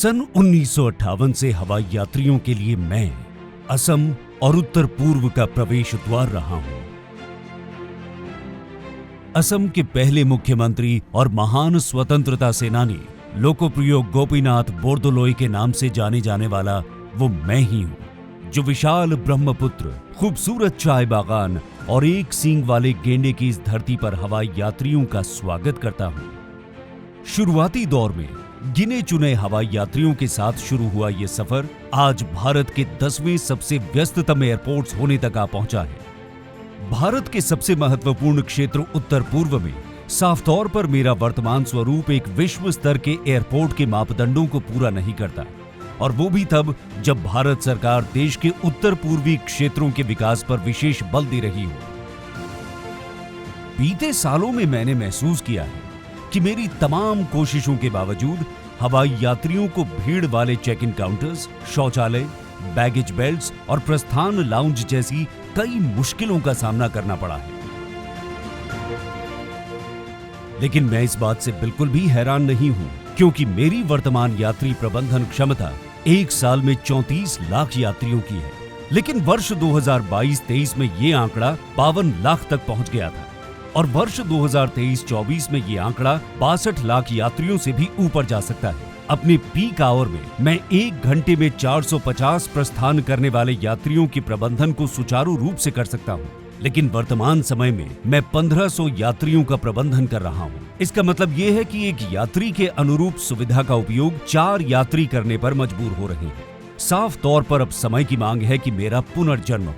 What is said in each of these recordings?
सन 1958 से हवाई यात्रियों के लिए मैं असम और उत्तर पूर्व का प्रवेश द्वार रहा हूं। असम के पहले मुख्यमंत्री और महान स्वतंत्रता सेनानी लोकप्रिय गोपीनाथ बोरदोलोई के नाम से जाने जाने वाला वो मैं ही हूं, जो विशाल ब्रह्मपुत्र, खूबसूरत चाय बागान और एक सींग वाले गेंडे की इस धरती पर हवाई यात्रियों का स्वागत करता हूं। शुरुआती दौर में गिने चुने हवाई यात्रियों के साथ शुरू हुआ ये सफर आज भारत के 10वें सबसे व्यस्ततम एयरपोर्ट्स होने तक आ पहुंचा है। भारत के सबसे महत्वपूर्ण क्षेत्र उत्तर पूर्व में साफ तौर पर मेरा वर्तमान स्वरूप एक विश्व स्तर के एयरपोर्ट के मापदंडों को पूरा नहीं करता, और वो भी तब जब भारत सरकार देश के उत्तर पूर्वी क्षेत्रों के विकास पर विशेष बल दे रही हो। बीते सालों में मैंने महसूस किया है कि मेरी तमाम कोशिशों के बावजूद हवाई यात्रियों को भीड़ वाले चेक इन काउंटर्स, शौचालय, बैगेज बेल्ट्स और प्रस्थान लाउंज जैसी कई मुश्किलों का सामना करना पड़ा है। लेकिन मैं इस बात से बिल्कुल भी हैरान नहीं हूं, क्योंकि मेरी वर्तमान यात्री प्रबंधन क्षमता एक साल में 34 लाख यात्रियों की है। लेकिन वर्ष 2022-23 में ये आंकड़ा 52 लाख तक पहुंच गया था, और वर्ष 2023-24 में ये आंकड़ा 62 लाख यात्रियों से भी ऊपर जा सकता है। अपने पीक आवर में मैं 1 घंटे में 450 प्रस्थान करने वाले यात्रियों के प्रबंधन को सुचारू रूप से कर सकता हूँ, लेकिन वर्तमान समय में मैं 1500 यात्रियों का प्रबंधन कर रहा हूँ। इसका मतलब ये है कि एक यात्री के अनुरूप सुविधा का उपयोग 4 यात्री करने पर मजबूर हो रहे हैं। साफ तौर पर अब समय की मांग है कि मेरा पुनर्जन्म हो।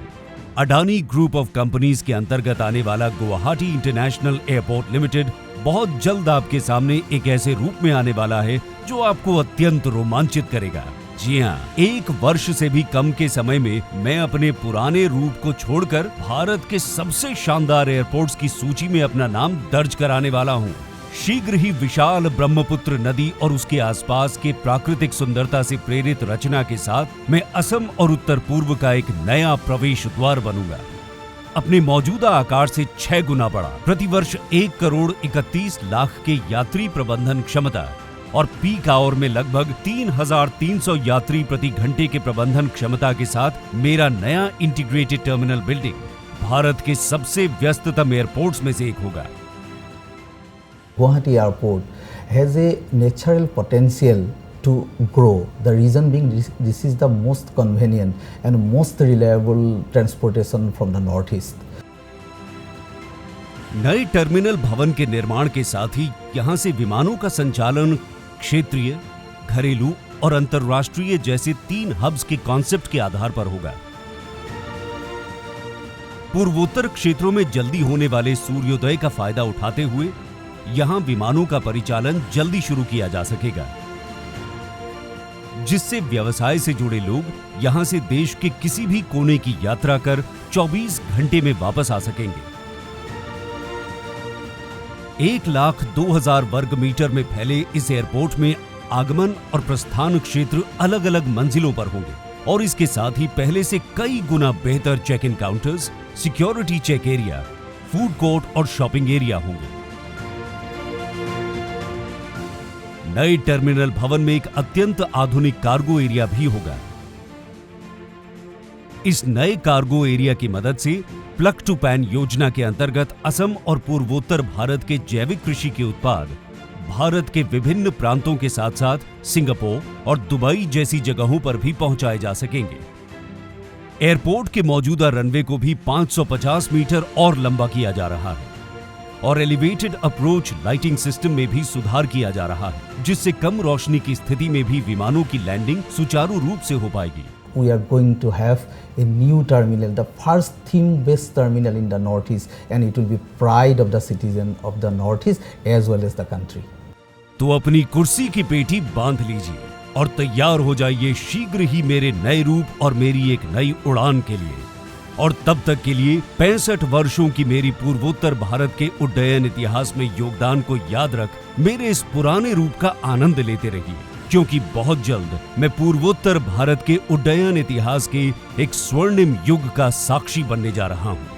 अडानी ग्रुप ऑफ कंपनीज के अंतर्गत आने वाला गुवाहाटी इंटरनेशनल एयरपोर्ट लिमिटेड बहुत जल्द आपके सामने एक ऐसे रूप में आने वाला है जो आपको अत्यंत रोमांचित करेगा। जी हाँ, 1 वर्ष से भी कम के समय में मैं अपने पुराने रूप को छोड़कर भारत के सबसे शानदार एयरपोर्ट्स की सूची में अपना नाम दर्ज कराने वाला हूँ। शीघ्र ही विशाल ब्रह्मपुत्र नदी और उसके आसपास के प्राकृतिक सुंदरता से प्रेरित रचना के साथ मैं असम और उत्तर पूर्व का एक नया प्रवेश द्वार बनूंगा। अपने मौजूदा आकार से 6 गुना बड़ा, प्रतिवर्ष 1 करोड़ 31 लाख के यात्री प्रबंधन क्षमता और पीक आवर में लगभग 3300 यात्री प्रति घंटे के प्रबंधन क्षमता के साथ मेरा नया इंटीग्रेटेड टर्मिनल बिल्डिंग भारत के सबसे व्यस्ततम एयरपोर्ट्स में से एक होगा। Guwahati Airport has a natural potential to grow. The reason being this is the most convenient and most reliable transportation from the northeast. नए टर्मिनल भवन के निर्माण के साथ ही यहां से विमानों का संचालन क्षेत्रीय, घरेलू और अंतर्राष्ट्रीय जैसे 3 हब्स के कॉन्सेप्ट के आधार पर होगा। पूर्वोत्तर क्षेत्रों में जल्दी होने वाले सूर्योदय का फायदा उठाते हुए यहां विमानों का परिचालन जल्दी शुरू किया जा सकेगा, जिससे व्यवसाय से जुड़े लोग यहां से देश के किसी भी कोने की यात्रा कर 24 घंटे में वापस आ सकेंगे। 1,02,000 वर्ग मीटर में फैले इस एयरपोर्ट में आगमन और प्रस्थान क्षेत्र अलग अलग मंजिलों पर होंगे, और इसके साथ ही पहले से कई गुना बेहतर check in counters, security check area, food court और शॉपिंग एरिया होंगे। नए टर्मिनल भवन में एक अत्यंत आधुनिक कार्गो एरिया भी होगा। इस नए कार्गो एरिया की मदद से प्लग टू पैन योजना के अंतर्गत असम और पूर्वोत्तर भारत के जैविक कृषि के उत्पाद भारत के विभिन्न प्रांतों के साथ साथ सिंगापुर और दुबई जैसी जगहों पर भी पहुंचाए जा सकेंगे। एयरपोर्ट के मौजूदा रनवे को भी 550 मीटर और लंबा किया जा रहा है, और एलिवेटेड अप्रोच लाइटिंग सिस्टम में भी सुधार किया जा रहा है, जिससे कम रोशनी की स्थिति में भी विमानों की लैंडिंग सुचारू रूप से हो पाएगी। We are going to have a new terminal, the first theme-based terminal in the Northeast, and it will be pride of the citizen of the Northeast as well as the country. तो अपनी कुर्सी की पेटी बांध लीजिए और तैयार हो जाइए शीघ्र ही मेरे नए रूप और मेरी एक नई उड़ान के लिए। और तब तक के लिए 65 वर्षों की मेरी पूर्वोत्तर भारत के उड्डयन इतिहास में योगदान को याद रख मेरे इस पुराने रूप का आनंद लेते रहिए, क्योंकि बहुत जल्द मैं पूर्वोत्तर भारत के उड्डयन इतिहास के एक स्वर्णिम युग का साक्षी बनने जा रहा हूं।